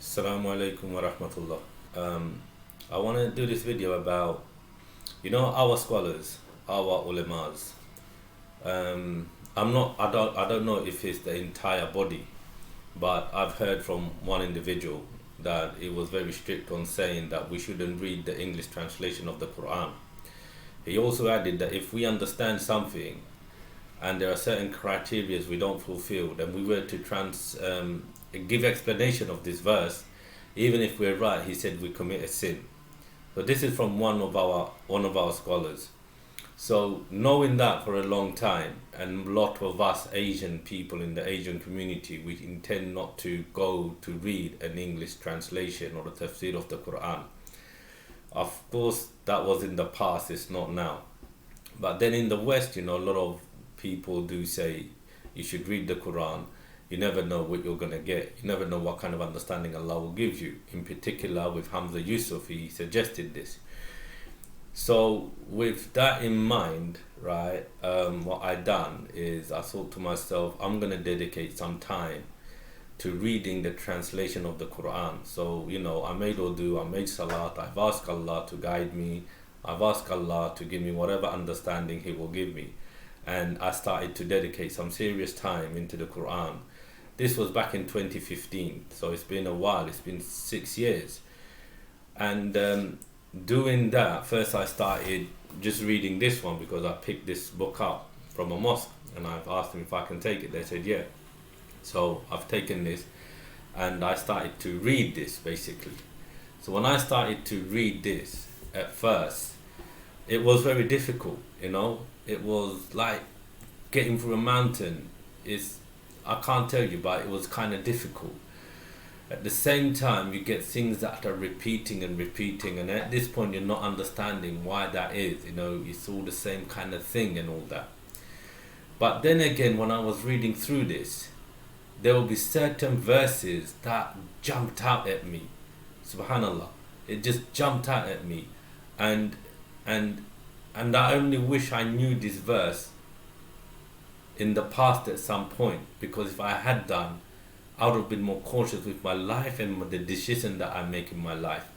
Assalamu alaikum wa rahmatullah. I want to do this video about, our scholars, our ulemas. I don't know if it's the entire body, but I've heard from one individual that he was very strict on saying that we shouldn't read the English translation of the Quran. He also added that if we understand something and there are certain criteria we don't fulfill, then we were to give explanation of this verse, even if we're right, he said we commit a sin. So this is from one of our scholars. So knowing that for a long time, and a lot of us Asian people in the Asian community, we intend not to go to read an English translation or the tafsir of the Quran. Of course, that was in the past, it's not now. But then in the West, a lot of people do say you should read the Quran. You never know what you're going to get. You never know what kind of understanding Allah will give you. In particular, with Hamza Yousuf, he suggested this. So with that in mind, right, what I done is I thought to myself, I'm going to dedicate some time to reading the translation of the Quran. So, I made wudu, I made salat, I've asked Allah to guide me, I've asked Allah to give me whatever understanding He will give me. And I started to dedicate some serious time into the Quran. This was back in 2015, so it's been a while, it's been 6 years. And doing that, first I started just reading this one because I picked this book up from a mosque and I've asked them if I can take it. They said yeah. So I've taken this and I started to read this basically. So when I started to read this at first, it was very difficult, It was like getting through a mountain. I can't tell you, but it was kind of difficult. At the same time, you get things that are repeating and repeating, and at this point, you're not understanding why that is. It's all the same kind of thing and all that. But then again, when I was reading through this, there will be certain verses that jumped out at me. Subhanallah, it just jumped out at me, and I only wish I knew this verse in the past at some point, because if I had done, I would have been more cautious with my life and the decision that I make in my life.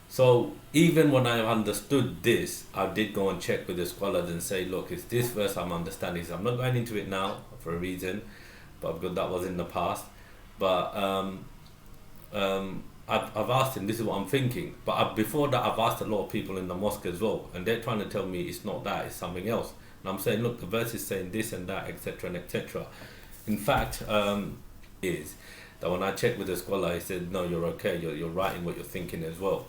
So even when I understood this, I did go and check with the scholars and say, look, it's this verse I'm understanding. So I'm not going into it now for a reason, but because that was in the past. But I've asked him, this is what I'm thinking. But before that, I've asked a lot of people in the mosque as well, and they're trying to tell me it's not that, it's something else. And I'm saying, look, the verse is saying this and that, etc. and etc. In fact, is that when I checked with the scholar, he said, no, you're okay, you're right in what you're thinking as well.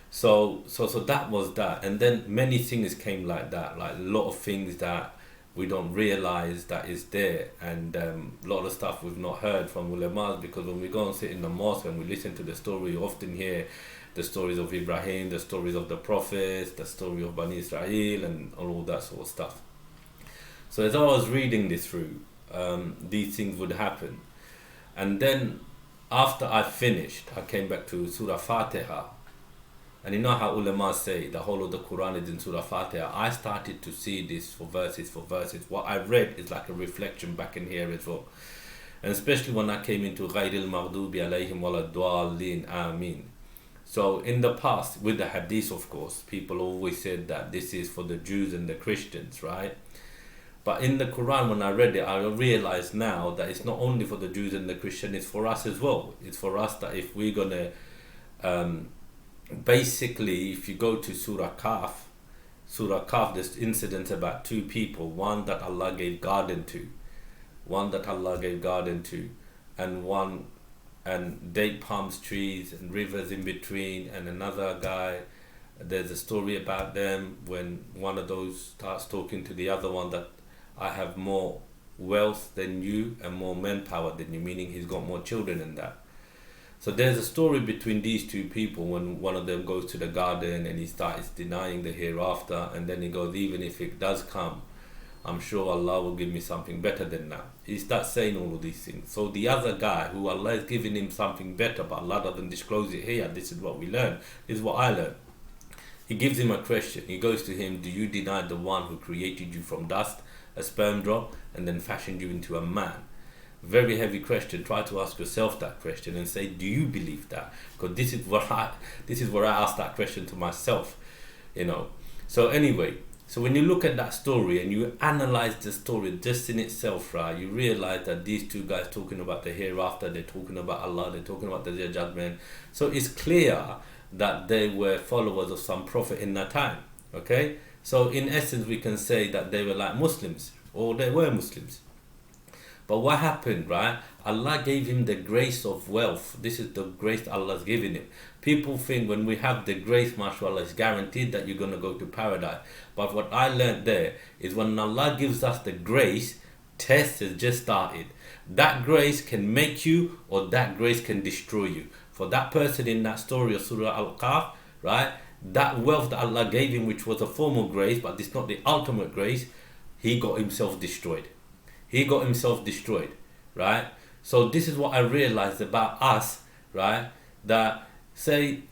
So that was that. And then many things came like that, like a lot of things that we don't realize that is there, and a lot of stuff we've not heard from ulemas, because when we go and sit in the mosque and we listen to the story, you often hear the stories of Ibrahim, the stories of the prophets, the story of Bani Israel, and all that sort of stuff. So as I was reading this through, these things would happen. And then after I finished, I came back to Surah Fatiha. And you know how ulama say the whole of the Quran is in Surah Fatiha. I started to see this for verses. What I read is like a reflection back in here as well. And especially when I came into Ghayril Maghdubi alayhim waladdallin Ameen. So in the past, with the hadith of course, people always said that this is for the Jews and the Christians, right? But in the Quran, when I read it, I realized now that it's not only for the Jews and the Christians, it's for us as well. It's for us that if we're going to, basically, if you go to Surah Kaf, there's incidents about two people, one that Allah gave garden to, and date palms trees and rivers in between, and another guy, there's a story about them when one of those starts talking to the other one that I have more wealth than you and more manpower than you, meaning he's got more children than that. So there's a story between these two people when one of them goes to the garden and he starts denying the hereafter, and then he goes, even if it does come, I'm sure Allah will give me something better than that. He starts saying all of these things. So the other guy, who Allah is giving him something better, but Allah doesn't disclose it here, this is what we learn, this is what I learned. He gives him a question. He goes to him, do you deny the one who created you from dust, a sperm drop, and then fashioned you into a man? very heavy question. Try to ask yourself that question and say, do you believe that? Because this is where I ask that question to myself, So anyway, so when you look at that story and you analyze the story just in itself, right, you realize that these two guys talking about the hereafter, they're talking about Allah, they're talking about the Day of Judgment. So it's clear that they were followers of some prophet in that time. Okay, so in essence, we can say that they were like Muslims, or they were Muslims. But what happened, right? Allah gave him the grace of wealth. This is the grace Allah's given him. People think when we have the grace, mashallah, it's guaranteed that you're going to go to paradise. But what I learned there is when Allah gives us the grace, test has just started. That grace can make you, or that grace can destroy you. For that person in that story of Surah Al-Qaf, right? That wealth that Allah gave him, which was a form of grace, but it's not the ultimate grace, he got himself destroyed. He got himself destroyed, right? So this is what I realized about us, right? That say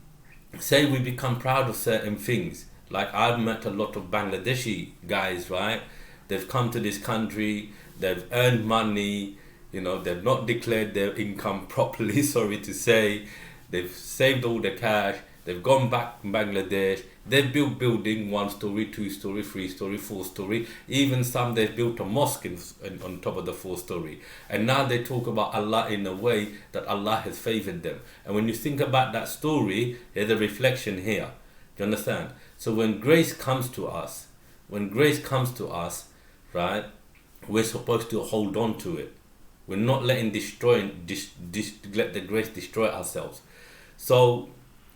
we become proud of certain things. Like I've met a lot of Bangladeshi guys, right? They've come to this country, they've earned money, they've not declared their income properly, sorry to say. They've saved all the cash, they've gone back to Bangladesh, they've built building, 1 story, 2 story, 3 story, 4 story, even some they've built a mosque on top of the 4 story. And now they talk about Allah in a way that Allah has favored them. And when you think about that story, there's a reflection here. Do you understand? So when grace comes to us, right, we're supposed to hold on to it. We're not letting let the grace destroy ourselves. So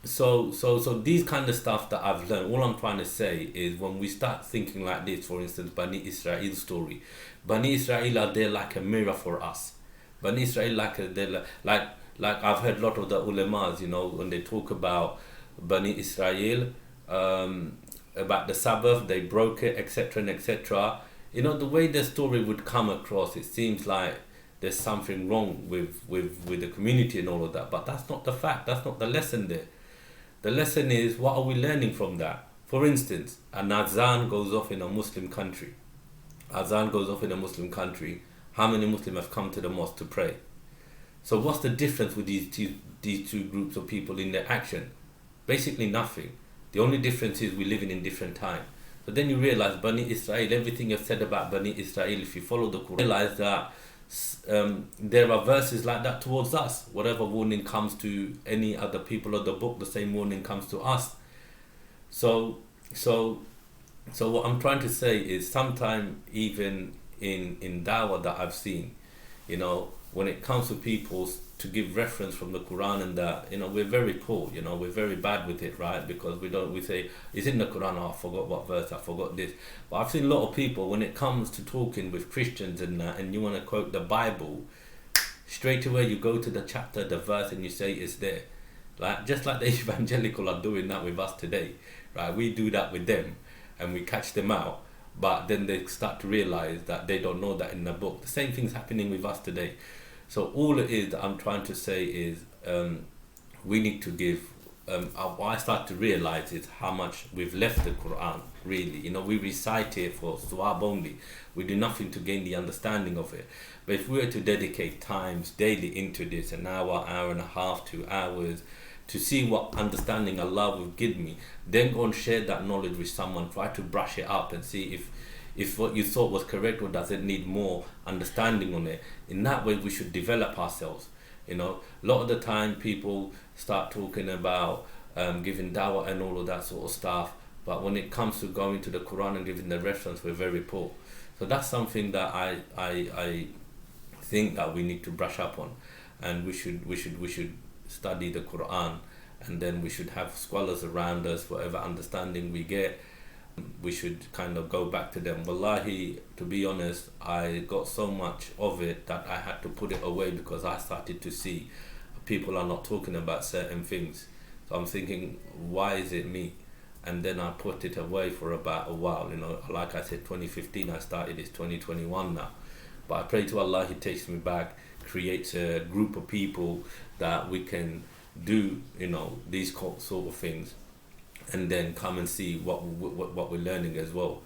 these kind of stuff that I've learned, all I'm trying to say is when we start thinking like this, for instance, Bani Israel story. Bani Israel are there like a mirror for us. Bani Israel like I've heard a lot of the ulemas, when they talk about Bani Israel, about the Sabbath, they broke it, etc. and etc. The way the story would come across, it seems like there's something wrong with the community and all of that. But that's not the fact. That's not the lesson there. The lesson is, what are we learning from that? For instance, an azan goes off in a Muslim country. Azan goes off in a Muslim country. How many Muslims have come to the mosque to pray? So what's the difference with these two groups of people in their action? Basically nothing. The only difference is we're living in different time. So then you realize Bani Israel, everything you've said about Bani Israel, if you follow the Quran, realize that there are verses like that towards us. Whatever warning comes to any other people of the book, the same warning comes to us. So what I'm trying to say is, sometime even in dawah that I've seen, when it comes to people to give reference from the Quran and that, we're very poor, we're very bad with it, right? Because we say, it's in the Quran, oh, I forgot what verse, I forgot this. But I've seen a lot of people, when it comes to talking with Christians and that, and you want to quote the Bible, straight away you go to the chapter, the verse, and you say it's there. Just like the evangelical are doing that with us today, right? We do that with them, and we catch them out. But then they start to realize that they don't know that in the book. The same thing's happening with us today. So all it is that I'm trying to say is, we need to give, what I start to realize is how much we've left the Quran, really. We recite it for thawab only. We do nothing to gain the understanding of it. But if we were to dedicate times daily into this, an hour, hour and a half, 2 hours, to see what understanding Allah will give me, then go and share that knowledge with someone, try to brush it up and see if what you thought was correct or does it need more understanding on it. In that way we should develop ourselves. A lot of the time people start talking about giving dawah and all of that sort of stuff, but when it comes to going to the Quran and giving the reference, we're very poor. So that's something that I think that we need to brush up on, and we should study the Quran, and then we should have scholars around us. Whatever understanding we get, we should kind of go back to them. Wallahi, to be honest, I got so much of it that I had to put it away because I started to see people are not talking about certain things. So I'm thinking, why is it me? And then I put it away for about a while. Like I said, 2015 I started, it's 2021 now. But I pray to Allah, He takes me back, creates a group of people that we can do, these sort of things, and then come and see what we're learning as well.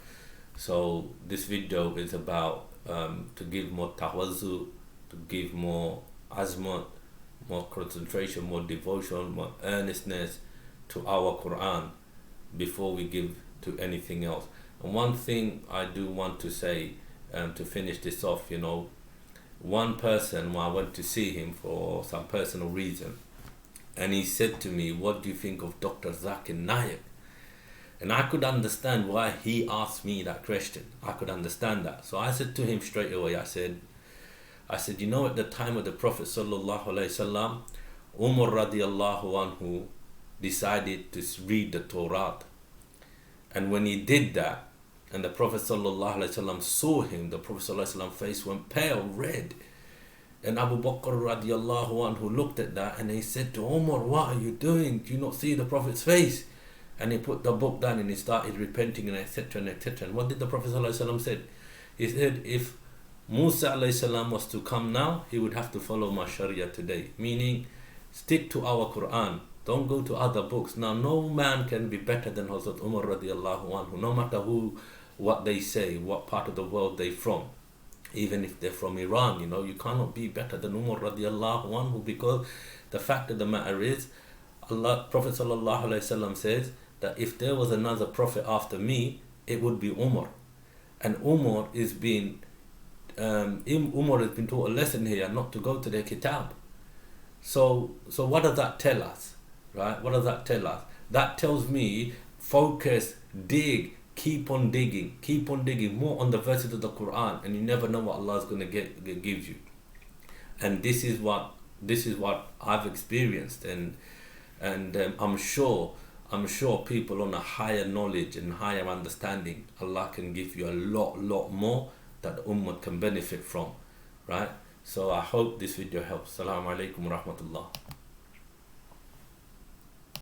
So this video is about to give more tawazzu to give more azmat, more concentration, more devotion, more earnestness to our Quran before we give to anything else. And one thing I do want to say, to finish this off, one person, when I went to see him for some personal reason, and he said to me, "What do you think of Dr. Zakir Naik?" And I could understand why he asked me that question. I could understand that. So I said to him straight away, I said, at the time of the Prophet sallallahu alaihi wasallam, Umar radiallahu anhu decided to read the Torah. And when he did that, and the Prophet sallallahu alaihi wasallam saw him, the Prophet sallallahu alaihi wasallam face went pale, red. And Abu Bakr radiallahu anhu looked at that and he said to Umar, "What are you doing? Do you not see the Prophet's face?" And he put the book down and he started repenting, and etc. and etc. And what did the Prophet ﷺ said? He said, if Musa ﷺ was to come now, he would have to follow my Sharia today. Meaning, stick to our Quran. Don't go to other books. Now, no man can be better than Hazrat Umar radiallahu anhu, no matter what they say, what part of the world they're from. Even if they're from Iran, you cannot be better than Umar radiallahu anhu, because the fact of the matter is, Prophet sallallahu alaihi wasallam says that if there was another prophet after me, it would be Umar. And Umar has been taught a lesson here not to go to their kitab. So what does that tell us? Right? What does that tell us? That tells me focus, dig, keep on digging more on the verses of the Quran, and you never know what Allah is going to give you. And this is what I've experienced, and I'm sure people on a higher knowledge and higher understanding, Allah can give you a lot more that the Ummah can benefit from, right? So I hope this video helps. Assalamu alaikum wa rahmatullah.